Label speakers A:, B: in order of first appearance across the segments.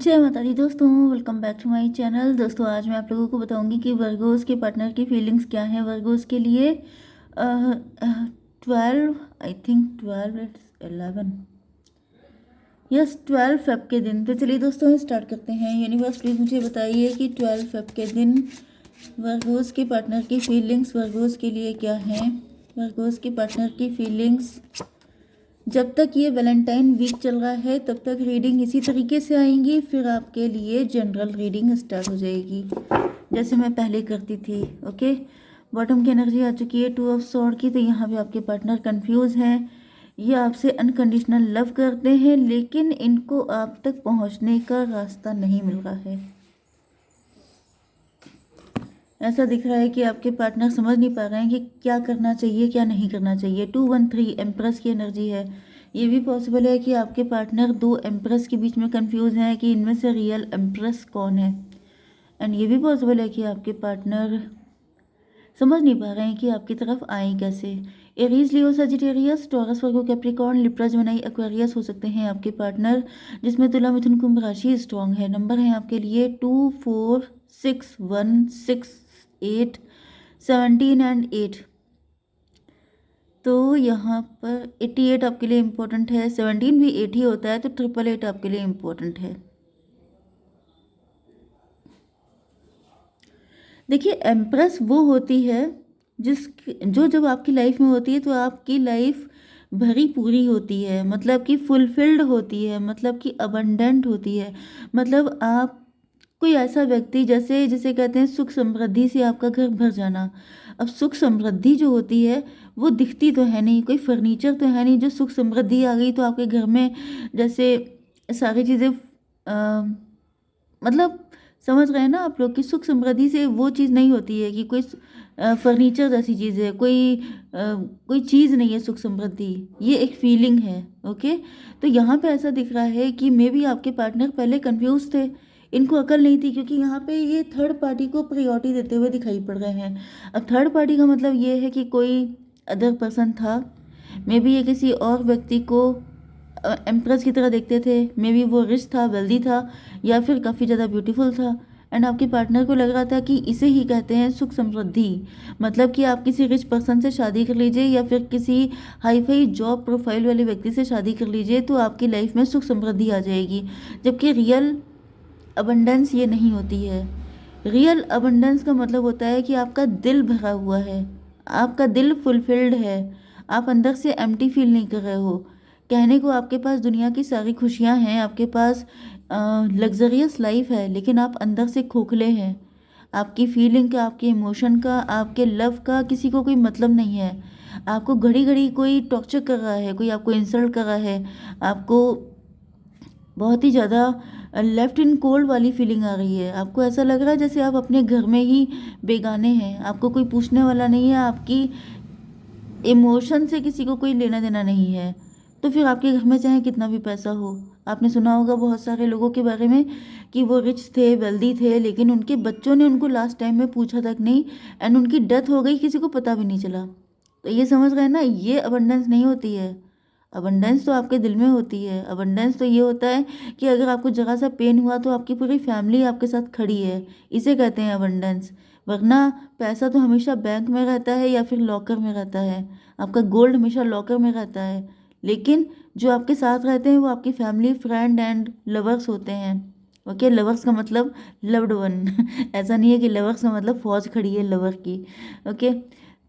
A: जय माता दी दोस्तों, welcome back to my channel. दोस्तों आज मैं आप लोगों को बताऊंगी कि वर्गोस के पार्टनर की फीलिंग्स क्या हैं वर्गोस के लिए। 12, I think 12, it's 11, yes 12 Feb के दिन। तो चलिए दोस्तों स्टार्ट करते हैं। यूनिवर्स प्लीज़ मुझे बताइए कि 12 फेब के दिन वर्गोस के पार्टनर की फीलिंग्स वर्गोस के लिए क्या हैं। वर्गोस के पार्टनर की फीलिंग्स, जब तक ये वैलेंटाइन वीक चल रहा है तब तक रीडिंग इसी तरीके से आएंगी, फिर आपके लिए जनरल रीडिंग स्टार्ट हो जाएगी जैसे मैं पहले करती थी। ओके, बॉटम की एनर्जी आ चुकी है 2 ऑफ सॉर्ड की। तो यहाँ पे आपके पार्टनर कंफ्यूज हैं, ये आपसे अनकंडीशनल लव करते हैं लेकिन इनको आप तक पहुँचने का रास्ता नहीं मिल रहा है। ऐसा दिख रहा है कि आपके पार्टनर समझ नहीं पा रहे हैं कि क्या करना चाहिए क्या नहीं करना चाहिए। 213 एम्प्रेस की एनर्जी है। ये भी पॉसिबल है कि आपके पार्टनर दो एम्प्रेस के बीच में कंफ्यूज हैं कि इनमें से रियल एम्प्रेस कौन है। एंड ये भी पॉसिबल है कि आपके पार्टनर समझ नहीं पा रहे हैं कि आपकी तरफ आए कैसे। एरीज, लियो, सजिटेरियस, टॉरस, वर्गो, कैप्रिकॉर्न, लिब्रा, जेमिनी, एक्वेरियस हो सकते हैं आपके पार्टनर, जिसमें तुला, मिथुन, कुंभ राशि स्ट्रॉन्ग है। नंबर है आपके लिए 2, 4, 6, 1, 6, 8, 17 एंड 8। तो यहाँ पर 88 आपके लिए इम्पोर्टेंट है। 17 भी 8 ही होता है, तो 888 आपके लिए इम्पोर्टेंट है। देखिए, एम्प्रेस वो होती है जिस जो जब आपकी लाइफ में होती है तो आपकी लाइफ भरी पूरी होती है, मतलब कि फुलफिल्ड होती है, मतलब कि अबंडेंट होती है। मतलब आप कोई ऐसा व्यक्ति जैसे जिसे कहते हैं सुख समृद्धि से आपका घर भर जाना। अब सुख समृद्धि जो होती है वो दिखती तो है नहीं, कोई फर्नीचर तो है नहीं जो सुख समृद्धि आ गई तो आपके घर में जैसे सारी चीज़ें मतलब समझ रहे हैं ना आप लोग कि सुख समृद्धि से वो चीज़ नहीं होती है कि कोई फर्नीचर जैसी चीज़ है, कोई चीज़ नहीं है सुख समृद्धि। ये एक फीलिंग है। ओके, तो यहाँ पे ऐसा दिख रहा है कि मे बी आपके पार्टनर पहले कंफ्यूज थे, इनको अकल नहीं थी, क्योंकि यहाँ पे ये थर्ड पार्टी को प्रायोरिटी देते हुए दिखाई पड़ रहे हैं। अब थर्ड पार्टी का मतलब ये है कि कोई अदर पर्सन था, मे बी ये किसी और व्यक्ति को एम्प्रेस की तरह देखते थे। मे बी वो रिच था, वेल्दी था, या फिर काफ़ी ज़्यादा ब्यूटीफुल था। एंड आपके पार्टनर को लग रहा था कि इसे ही कहते हैं सुख समृद्धि। मतलब कि आप किसी रिच पर्सन से शादी कर लीजिए या फिर किसी हाई फाई जॉब प्रोफाइल वाले व्यक्ति से शादी कर लीजिए तो आपकी लाइफ में सुख समृद्धि आ जाएगी। जबकि रियल अबंडेंस ये नहीं होती है। रियल अबंडेंस का मतलब होता है कि आपका दिल भरा हुआ है, आपका दिल फुलफिल्ड है, आप अंदर से एम्प्टी फील नहीं कर रहे हो। कहने को आपके पास दुनिया की सारी खुशियां हैं, आपके पास लग्जरियस लाइफ है, लेकिन आप अंदर से खोखले हैं। आपकी फीलिंग का, आपके इमोशन का, आपके लव का किसी को कोई मतलब नहीं है। आपको घड़ी घड़ी कोई टॉर्चर कर रहा है, कोई आपको इंसल्ट कर रहा है, आपको बहुत ही ज़्यादा लेफ्ट इन कोल्ड वाली फीलिंग आ रही है। आपको ऐसा लग रहा है जैसे आप अपने घर में ही बेगाने हैं, आपको कोई पूछने वाला नहीं है, आपकी इमोशन से किसी को कोई लेना देना नहीं है। तो फिर आपके घर में चाहे कितना भी पैसा हो, आपने सुना होगा बहुत सारे लोगों के बारे में कि वो रिच थे, वेल्दी थे, लेकिन उनके बच्चों ने उनको लास्ट टाइम में पूछा तक नहीं, एंड उनकी डेथ हो गई, किसी को पता भी नहीं चला। तो ये समझ गए ना, ये अबंडेंस नहीं होती है। अबंडेंस तो आपके दिल में होती है। अबंडेंस तो ये होता है कि अगर आपको जरा सा पेन हुआ तो आपकी पूरी फैमिली आपके साथ खड़ी है, इसे कहते हैं अबंडेंस। वरना पैसा तो हमेशा बैंक में रहता है या फिर लॉकर में रहता है, आपका गोल्ड हमेशा लॉकर में रहता है, लेकिन जो आपके साथ रहते हैं वो आपकी फैमिली, फ्रेंड एंड लवर्स होते हैं। ओके, लवर्स का मतलब लव्ड वन ऐसा नहीं है कि लवर्स का मतलब फौज खड़ी है लवर की। ओके,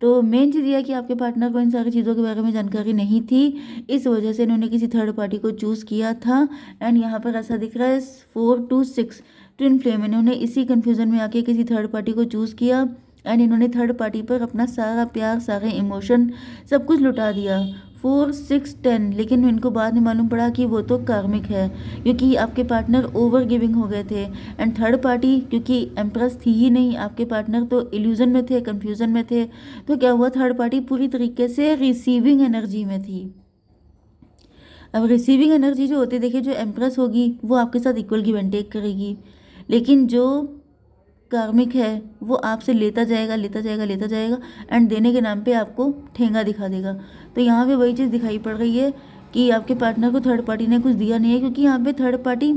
A: तो मेन चीज़ ये है कि आपके पार्टनर को इन सारी चीज़ों के बारे में जानकारी नहीं थी, इस वजह से इन्होंने किसी थर्ड पार्टी को चूज़ किया था। एंड यहाँ पर ऐसा दिख रहा है 4 to 6 ट्विन फ्लेम, इन्होंने इसी कन्फ्यूज़न में आके किसी थर्ड पार्टी को चूज़ किया एंड इन्होंने थर्ड पार्टी पर अपना सारा प्यार, सारे इमोशन, सब कुछ लुटा दिया। 4, 6, 10, लेकिन इनको बाद में मालूम पड़ा कि वो तो कार्मिक है, क्योंकि आपके पार्टनर ओवर गिविंग हो गए थे। एंड थर्ड पार्टी क्योंकि एम्प्रेस थी ही नहीं, आपके पार्टनर तो इल्यूजन में थे, कंफ्यूजन में थे, तो क्या हुआ, थर्ड पार्टी पूरी तरीके से रिसीविंग एनर्जी में थी। अब रिसीविंग एनर्जी जो होती है, देखिए जो एम्प्रेस होगी वो आपके साथ इक्वल गिव एंड टेक करेगी, लेकिन जो कार्मिक है वो आपसे लेता जाएगा, लेता जाएगा, लेता जाएगा, एंड देने के नाम पे आपको ठेंगा दिखा देगा। तो यहाँ पे वही चीज़ दिखाई पड़ रही है कि आपके पार्टनर को थर्ड पार्टी ने कुछ दिया नहीं है, क्योंकि यहाँ पे थर्ड पार्टी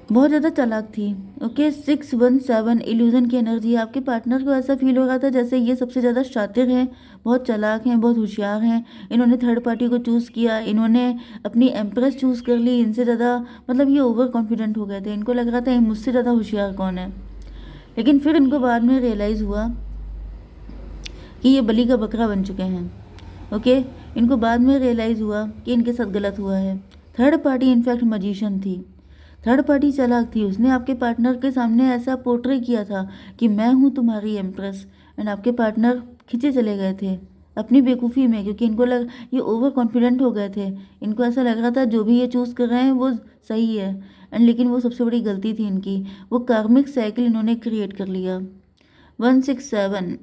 A: बहुत ज़्यादा चालाक थी। ओके, 617 इल्यूजन की एनर्जी। आपके पार्टनर को ऐसा फील हो रहा था जैसे ये सबसे ज़्यादा शातिर हैं, बहुत चालाक हैं, बहुत होशियार हैं। इन्होंने थर्ड पार्टी को चूज़ किया, इन्होंने अपनी एम्प्रेस चूज़ कर ली। इनसे ज़्यादा मतलब ये ओवर कॉन्फिडेंट हो गए थे। इनको लग रहा था ये मुझसे ज़्यादा होशियार कौन है। लेकिन फिर इनको बाद में रियलाइज़ हुआ कि ये बलि का बकरा बन चुके हैं। ओके, इनको बाद में रियलाइज़ हुआ कि इनके साथ गलत हुआ है। थर्ड पार्टी इनफैक्ट मजिशियन थी। थर्ड पार्टी चालाक थी। उसने आपके पार्टनर के सामने ऐसा पोर्ट्रे किया था कि मैं हूँ तुम्हारी एम्प्रेस, एंड आपके पार्टनर खींचे चले गए थे अपनी बेवकूफ़ी में, क्योंकि इनको लग ये ओवर कॉन्फिडेंट हो गए थे। इनको ऐसा लग रहा था जो भी ये चूज़ कर रहे हैं वो सही है, एंड लेकिन वो सबसे बड़ी गलती थी इनकी। वो कार्मिक साइकिल इन्होंने क्रिएट कर लिया। 167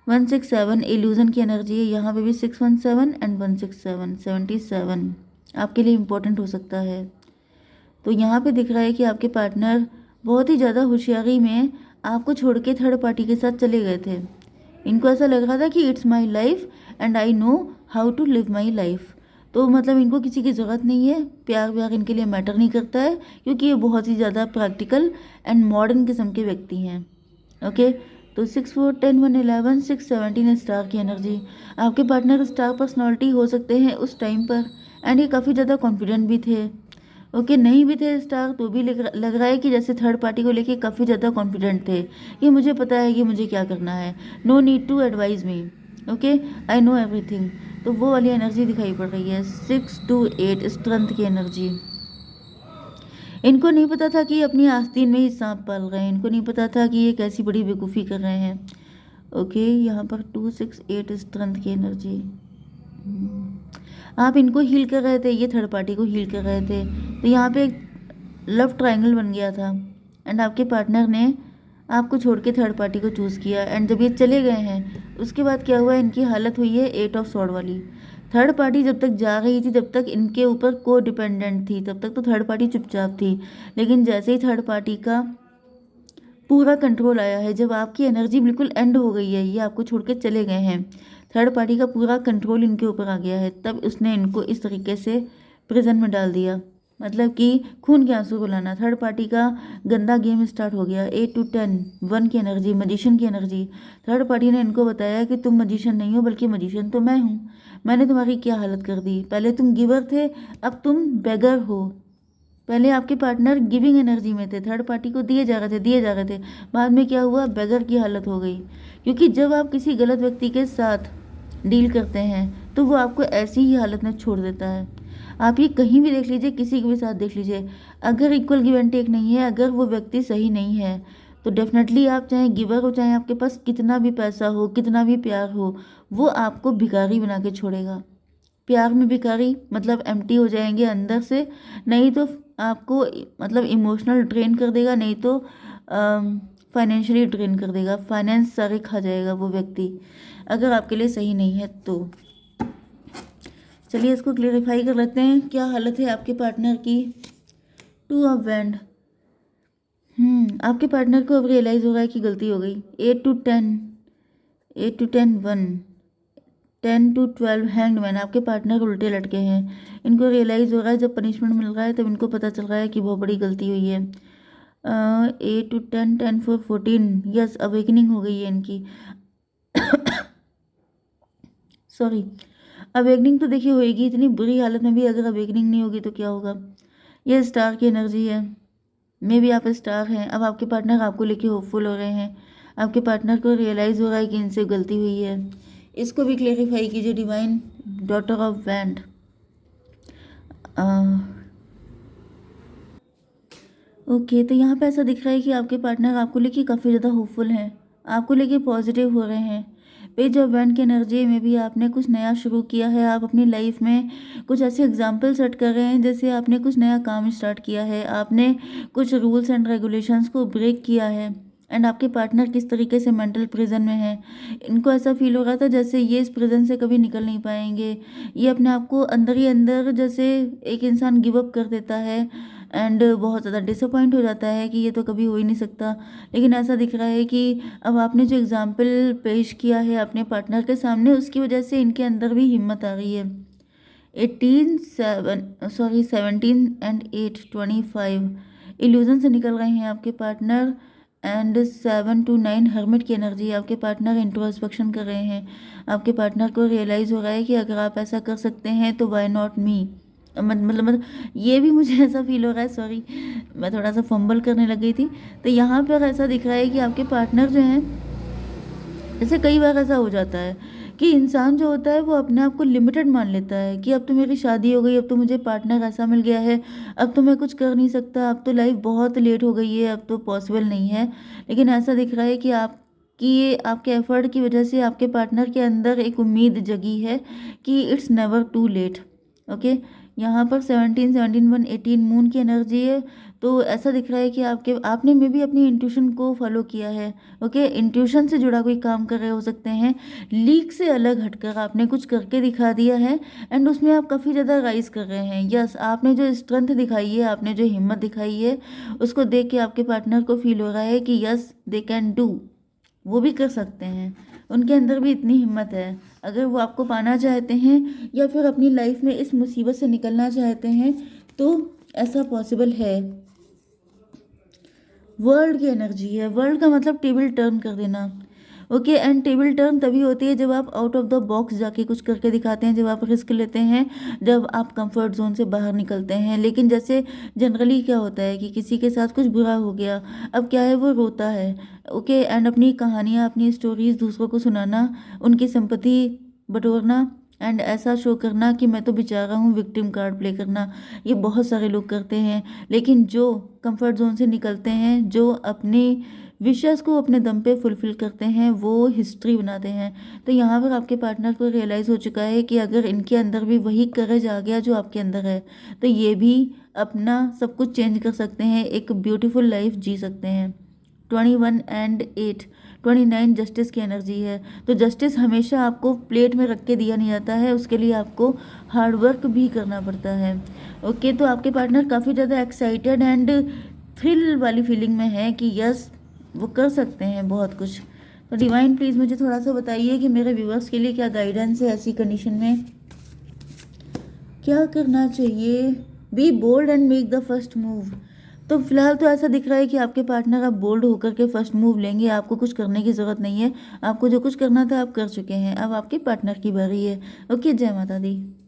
A: 167 इल्यूजन की एनर्जी है। यहाँ पे भी 617 एंड 167 77 आपके लिए इम्पोर्टेंट हो सकता है। तो यहाँ पे दिख रहा है कि आपके पार्टनर बहुत ही ज़्यादा होशियारी में आपको छोड़ के थर्ड पार्टी के साथ चले गए थे। इनको ऐसा लग रहा था कि it's my life and I know how to live my life. तो मतलब इनको किसी की ज़रूरत नहीं है, प्यार व्यार इनके लिए मैटर नहीं करता है, क्योंकि ये बहुत ही ज़्यादा प्रैक्टिकल एंड मॉडर्न किस्म के व्यक्ति हैं। ओके, तो 6 4 10 1 11 6 17 स्टार की एनर्जी। आपके पार्टनर स्टार पर्सनालिटी हो सकते हैं उस टाइम पर, एंड ये काफ़ी ज़्यादा कॉन्फिडेंट भी थे। ओके, नहीं भी थे स्टार तो भी लग रहा है कि जैसे थर्ड पार्टी को लेके काफ़ी ज़्यादा कॉन्फिडेंट थे कि मुझे पता है कि मुझे क्या करना है, no need to advise me, okay, I know everything. तो वो वाली एनर्जी दिखाई पड़ रही है। 6 to 8 स्ट्रेंथ की एनर्जी। इनको नहीं पता था कि अपनी आस्तीन में ही सांप पाल रहे हैं। इनको नहीं पता था कि ये कैसी बड़ी बेवकूफ़ी कर रहे हैं। ओके, यहाँ पर 2 6 8 स्ट्रेंथ की एनर्जी। आप इनको हील कर रहे थे, ये थर्ड पार्टी को हील कर रहे थे। तो यहाँ पे एक लव ट्रायंगल बन गया था, एंड आपके पार्टनर ने आपको छोड़ के थर्ड पार्टी को चूज़ किया। एंड जब ये चले गए हैं उसके बाद क्या हुआ, इनकी हालत हुई है 8 ऑफ सॉर्ड वाली। थर्ड पार्टी जब तक जा रही थी तब तक इनके ऊपर को डिपेंडेंट थी, तब तक तो थर्ड पार्टी चुपचाप थी। लेकिन जैसे ही थर्ड पार्टी का पूरा कंट्रोल आया है, जब आपकी एनर्जी बिल्कुल एंड हो गई है, ये आपको छोड़ के चले गए हैं, थर्ड पार्टी का पूरा कंट्रोल इनके ऊपर आ गया है, तब उसने इनको इस तरीके से प्रिजन में डाल दिया। मतलब कि खून के आंसू रुलाना। थर्ड पार्टी का गंदा गेम स्टार्ट हो गया। 8 to 10 1 की एनर्जी, मजिशियन की एनर्जी। थर्ड पार्टी ने इनको बताया कि तुम मजिशियन नहीं हो, बल्कि मजिशियन तो मैं हूँ। मैंने तुम्हारी क्या हालत कर दी। पहले तुम गिवर थे, अब तुम बेगर हो। पहले आपके पार्टनर गिविंग एनर्जी में थे, थर्ड पार्टी को दिए जा रहे थे। बाद में क्या हुआ, बेगर की हालत हो गई। क्योंकि जब आप किसी गलत व्यक्ति के साथ डील करते हैं तो वो आपको ऐसी ही हालत में छोड़ देता है। आप ये कहीं भी देख लीजिए, किसी के भी साथ देख लीजिए, अगर इक्वल गिव एंड टेक नहीं है, अगर वो व्यक्ति सही नहीं है, तो डेफिनेटली आप चाहे गिवर हो, चाहे आपके पास कितना भी पैसा हो, कितना भी प्यार हो, वो आपको भिखारी बना के छोड़ेगा। प्यार में भिखारी मतलब एम्प्टी हो जाएंगे अंदर से, नहीं तो आपको मतलब इमोशनल ड्रेन कर देगा, नहीं तो फाइनेंशियली ड्रेन कर देगा। फाइनेंस सारे खा जाएगा वो व्यक्ति, अगर आपके लिए सही नहीं है तो। चलिए इसको क्लेरिफाई कर लेते हैं, क्या हालत है आपके पार्टनर की। 2 ऑफ वैंड। आपके पार्टनर को अब रियलाइज़ हो रहा है कि गलती हो गई। 8 to 10 1 10 to 12 हैंग्ड मैन। आपके पार्टनर उल्टे लटके हैं। इनको रियलाइज़ हो रहा है, जब पनिशमेंट मिल रहा है तब इनको पता चल रहा है कि बहुत बड़ी गलती हुई है। 8 to 10 10 4 14 यस, अवेकनिंग हो गई है इनकी। सॉरी, अवेकनिंग तो देखिए होएगी, इतनी बुरी हालत में भी अगर अवेकनिंग नहीं होगी तो क्या होगा। ये स्टार की एनर्जी है, मे भी आप स्टार हैं। अब आपके पार्टनर आपको लेके होपफुल हो रहे हैं। आपके पार्टनर को रियलाइज़ हो रहा है कि इनसे गलती हुई है। इसको भी क्लेरिफाई कीजिए divine daughter of wand. Okay, तो यहाँ पे ऐसा दिख रहा है कि आपके पार्टनर आपको लेके काफ़ी ज़्यादा होपफुल हैं, आपको लेके पॉजिटिव हो रहे हैं। पेज ऑफ वैंड की एनर्जी में भी आपने कुछ नया शुरू किया है। आप अपनी लाइफ में कुछ ऐसे एग्जाम्पल सेट कर रहे हैं, जैसे आपने कुछ नया काम स्टार्ट किया है, आपने कुछ रूल्स एंड रेगुलेशंस को ब्रेक किया है। एंड आपके पार्टनर किस तरीके से मेंटल प्रिजन में है, इनको ऐसा फील हो रहा था जैसे ये इस प्रिजन से कभी निकल नहीं पाएंगे। ये अपने आप को अंदर ही अंदर, जैसे एक इंसान गिव अप कर देता है एंड बहुत ज़्यादा डिसअपॉइंट हो जाता है कि ये तो कभी हो ही नहीं सकता। लेकिन ऐसा दिख रहा है कि अब आपने जो एग्ज़ाम्पल पेश किया है अपने पार्टनर के सामने, उसकी वजह से इनके अंदर भी हिम्मत आ रही है। 17 and 8 25 इल्यूजन से निकल रहे हैं आपके पार्टनर। एंड 7 to 9 हर्मिट की एनर्जी है। आपके पार्टनर इंट्रोस्पेक्शन कर रहे हैं। आपके पार्टनर को रियलाइज़ हो रहा है कि अगर आप ऐसा कर सकते हैं तो वाई नॉट मी। मतलब ये भी मुझे ऐसा फील हो रहा है, सॉरी मैं थोड़ा सा फंबल करने लग गई थी। तो यहाँ पर ऐसा दिख रहा है कि आपके पार्टनर जो हैं, जैसे कई बार ऐसा हो जाता है कि इंसान जो होता है वो अपने आप को लिमिटेड मान लेता है कि अब तो मेरी शादी हो गई, अब तो मुझे पार्टनर ऐसा मिल गया है, अब तो मैं कुछ कर नहीं सकता, अब तो लाइफ बहुत लेट हो गई है, अब तो पॉसिबल नहीं है। लेकिन ऐसा दिख रहा है कि ये आपके एफर्ट की वजह से आपके पार्टनर के अंदर एक उम्मीद जगी है कि it's never too late. Okay, यहाँ पर 17 मून की एनर्जी है। तो ऐसा दिख रहा है कि आपने में भी अपनी इंट्यूशन को फॉलो किया है। ओके, इंट्यूशन से जुड़ा कोई काम कर रहे हो सकते हैं, लीक से अलग हटकर आपने कुछ करके दिखा दिया है एंड उसमें आप काफ़ी ज़्यादा राइज कर रहे हैं। यस, आपने जो स्ट्रेंथ दिखाई है, आपने जो हिम्मत दिखाई है, उसको देख के आपके पार्टनर को फील हो रहा है कि यस दे कैन डू, वो भी कर सकते हैं, उनके अंदर भी इतनी हिम्मत है। अगर वो आपको पाना चाहते हैं या फिर अपनी लाइफ में इस मुसीबत से निकलना चाहते हैं तो ऐसा पॉसिबल है। वर्ल्ड की एनर्जी है। वर्ल्ड का मतलब टेबल टर्न कर देना। ओके, एंड टेबल टर्न तभी होती है जब आप आउट ऑफ द बॉक्स जाके कुछ करके दिखाते हैं, जब आप रिस्क लेते हैं, जब आप कंफर्ट जोन से बाहर निकलते हैं। लेकिन जैसे जनरली क्या होता है कि किसी के साथ कुछ बुरा हो गया, अब क्या है वो रोता है। ओके, एंड अपनी कहानियाँ, अपनी स्टोरीज दूसरों को सुनाना, उनकी सिंपैथी बटोरना एंड ऐसा शो करना कि मैं तो बेचारा हूँ, विक्टिम कार्ड प्ले करना, ये बहुत सारे लोग करते हैं। लेकिन जो कंफर्ट जोन से निकलते हैं, जो अपनी विशेस को अपने दम पे फुलफिल करते हैं, वो हिस्ट्री बनाते हैं। तो यहाँ पर आपके पार्टनर को रियलाइज़ हो चुका है कि अगर इनके अंदर भी वही करेज आ गया जो आपके अंदर है, तो ये भी अपना सब कुछ चेंज कर सकते हैं, एक ब्यूटीफुल लाइफ जी सकते हैं। 21 and 8 29 जस्टिस की एनर्जी है। तो जस्टिस हमेशा आपको प्लेट में रख के दिया नहीं जाता है, उसके लिए आपको हार्ड वर्क भी करना पड़ता है। ओके, तो आपके पार्टनर काफ़ी ज़्यादा एक्साइटेड एंड थ्रिल वाली फीलिंग में है कि यस वो कर सकते हैं बहुत कुछ। तो डिवाइन प्लीज़ मुझे थोड़ा सा बताइए कि मेरे व्यूअर्स के लिए क्या गाइडेंस है, ऐसी कंडीशन में क्या करना चाहिए। Be bold and make the first move. तो फिलहाल तो ऐसा दिख रहा है कि आपके पार्टनर अब बोल्ड होकर के फर्स्ट मूव लेंगे, आपको कुछ करने की ज़रूरत नहीं है, आपको जो कुछ करना था आप कर चुके हैं, अब आपके पार्टनर की बारी है। ओके, जय माता दी।